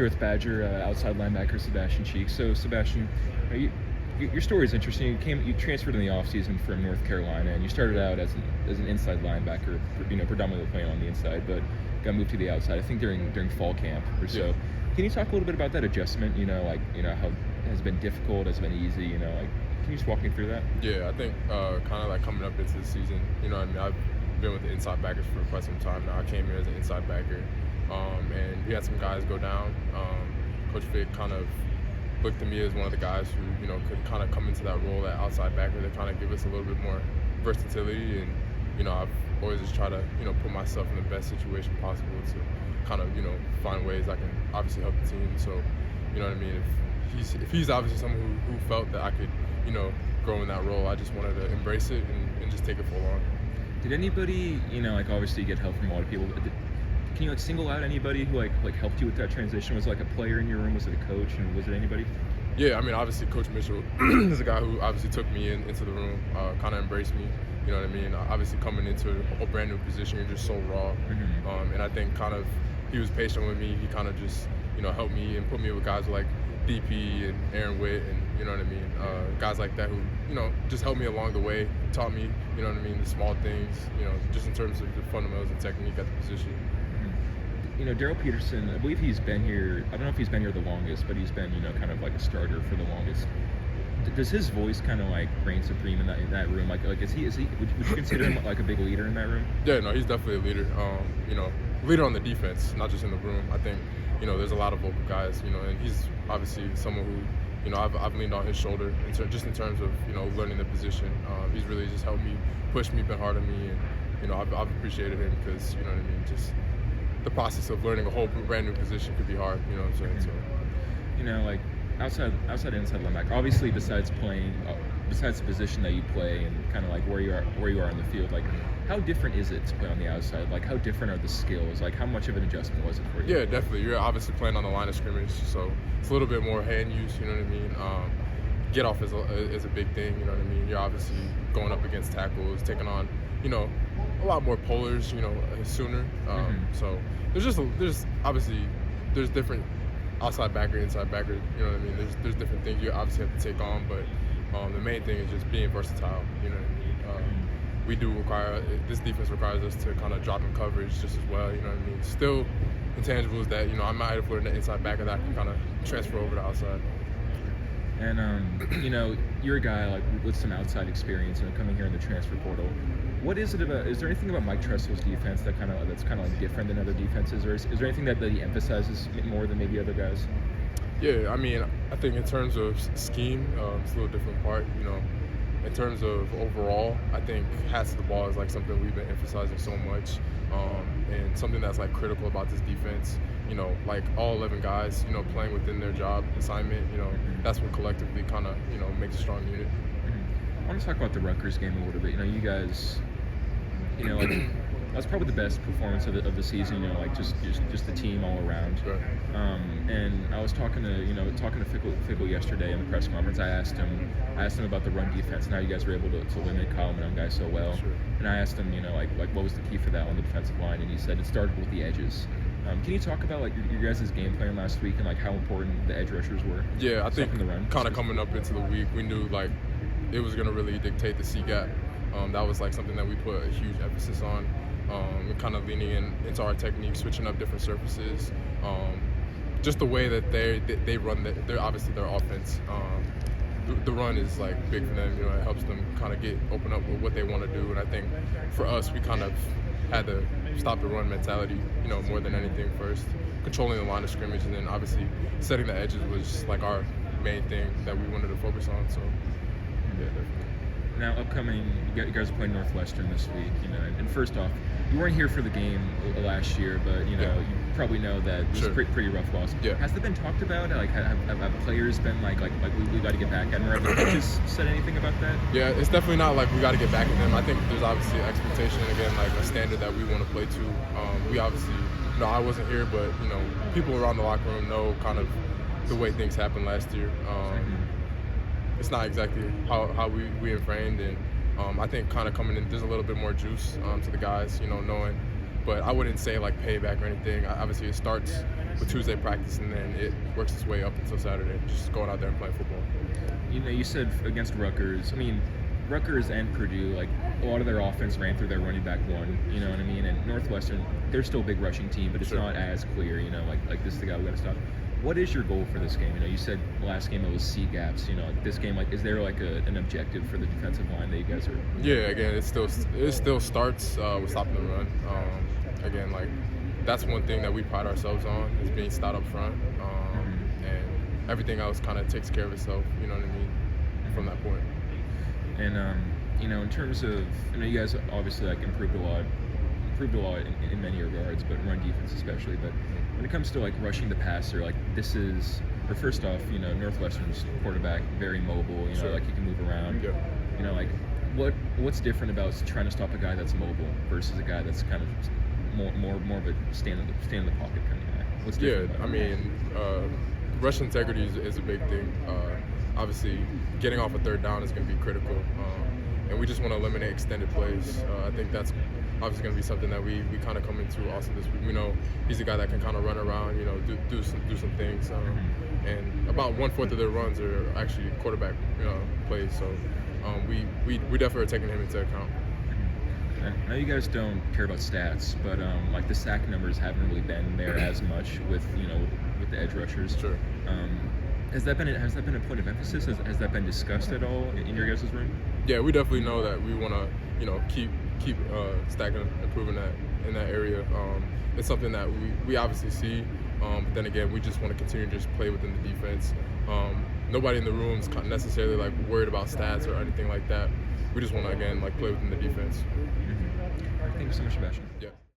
Here with Badger outside linebacker Sebastian Cheeks. So Sebastian, your story is interesting. You transferred in the offseason from North Carolina, and you started out as an inside linebacker, predominantly playing on the inside, but got moved to the outside. I think during fall camp or so. Yeah. Can you talk a little bit about that adjustment? How it has been difficult, has it been easy? Can you just walk me through that? Yeah, I think kind of like coming up into the season, I've been with the inside backers for quite some time now. I came here as an inside backer, and we had some guys go down. Coach Vic kind of looked at me as one of the guys who, could kind of come into that role at outside backer to kind of give us a little bit more versatility. And, I've always just tried to, put myself in the best situation possible to kind of, find ways I can obviously help the team. So, if he's obviously someone who felt that I could, grow in that role, I just wanted to embrace it and just take it full on. Did anybody, obviously you get help from a lot of people, but can you single out anybody who helped you with that transition? Was it a player in your room? Was it a coach? And was it anybody? Yeah, obviously Coach Mitchell is a guy who obviously took me into the room, kind of embraced me. Obviously coming into a brand new position, you're just so raw. Mm-hmm. And I think kind of he was patient with me. He kind of just, helped me and put me with guys like DP and Aaron Witt and, guys like that who, just helped me along the way, taught me, the small things, just in terms of the fundamentals and technique at the position. Daryl Peterson, I believe he's been here, I don't know if he's been here the longest, but he's been, kind of like a starter for the longest. Does his voice kind of reign supreme in that room? Would you consider him like a big leader in that room? Yeah, no, he's definitely a leader. Leader on the defense, not just in the room. I think, there's a lot of vocal guys, and he's obviously someone who, I've leaned on his shoulder just in terms of, learning the position. He's really just helped me, pushed me, been hard on me, and, I've appreciated him because, just the process of learning a whole brand new position could be hard, you know what I'm saying? So, outside inside linebacker, obviously besides the position that you play and kind of where you are in the field, how different is it to play on the outside? How different are the skills? How much of an adjustment was it for you? Yeah, definitely. You're obviously playing on the line of scrimmage, so it's a little bit more hand use, you know what I mean? Get off is a big thing, you know what I mean? You're obviously going up against tackles, taking on, a lot more pullers, sooner. So there's obviously different outside backer, inside backer, you know what I mean? There's different things you obviously have to take on, but the main thing is just being versatile, you know what I mean? We do require, this defense requires us to kind of drop in coverage just as well, you know what I mean? Still intangibles that, I might have learned the inside backer that I can kind of transfer over to outside. And, you're a guy with some outside experience, coming here in the transfer portal. What is it about? Is there anything about Mike Tressel's defense that's kind of different than other defenses, or is there anything that he emphasizes more than maybe other guys? Yeah, I think in terms of scheme, it's a little different part. In terms of overall, I think hats to the ball is something we've been emphasizing so much, and something that's critical about this defense. All 11 guys, playing within their job assignment. That's what collectively kind of makes a strong unit. I want to talk about the Rutgers game a little bit. You guys, that's probably the best performance of the season. Just the team all around. Sure. And I was talking to Fickle yesterday in the press conference. I asked him about the run defense and how you guys were able to limit Kyle Manung guys so well. Sure. And I asked him, what was the key for that on the defensive line? And he said it started with the edges. Can you talk about your guys' game plan last week and how important the edge rushers were? Yeah, I think kind of coming up into the week, we knew it was going to really dictate the C gap. That was something that we put a huge emphasis on. Kind of leaning into our technique, switching up different surfaces. Just the way that they run, they're obviously their offense. The run is big for them. It helps them kind of open up with what they want to do. And I think for us, we kind of had to stop the run mentality, more than anything first. Controlling the line of scrimmage, and then obviously setting the edges was our main thing that we wanted to focus on. So yeah, definitely. Now, upcoming, you guys are playing Northwestern this week, and first off, you weren't here for the game last year, but, you probably know that it was a pretty rough loss. Yeah. Has that been talked about? Have players been we got to get back at them? Or have the coaches said anything about that? Yeah, it's definitely not we got to get back at them. I think there's obviously an expectation, again, a standard that we want to play to. We obviously, I wasn't here, but, people around the locker room know kind of the way things happened last year. It's not exactly how we have framed, and I think kind of coming in, there's a little bit more juice to the guys, knowing. But I wouldn't say payback or anything. Obviously, it starts with Tuesday practice, and then it works its way up until Saturday, just going out there and playing football. You know, you said against Rutgers. I mean, Rutgers and Purdue, like a lot of their offense ran through their running back one. You know what I mean? And Northwestern, they're still a big rushing team, but it's not as clear. You know, like this is the guy we got to stop. What is your goal for this game? You know, you said last game it was C gaps. You know, like this game, like is there like an objective for the defensive line that you guys are? Yeah, again, it still starts with stopping the run. Again, like that's one thing that we pride ourselves on is being stout up front, and everything else kind of takes care of itself. You know what I mean? From that point. And you know, in terms of, you know, you guys obviously like improved a lot in many regards, but run defense especially. But when it comes to like rushing the passer, like this is, or first off, you know, Northwestern's quarterback very mobile. You know, like he can move around. Yeah. You know, like what's different about trying to stop a guy that's mobile versus a guy that's kind of more of a stand in the pocket kind of guy? What's different? Yeah, I mean, rush integrity is a big thing. Obviously, getting off a third down is going to be critical, and we just want to eliminate extended plays. I think that's obviously going to be something that we kind of come into also this week. We know he's a guy that can kind of run around, you know, do some things, and about 1/4 of their runs are actually quarterback plays. So we definitely are taking him into account. I know you guys don't care about stats, but like the sack numbers haven't really been there as much with the edge rushers. Sure. Has that been a point of emphasis? Has that been discussed at all in your guys' room? Yeah, we definitely know that we want to keep stacking, improving that in that area. It's something that we obviously see, but then again, we just want to continue to just play within the defense. Nobody in the room is necessarily like worried about stats or anything like that. We just want to again like play within the defense. Thank you so much, Sebastian. Yeah.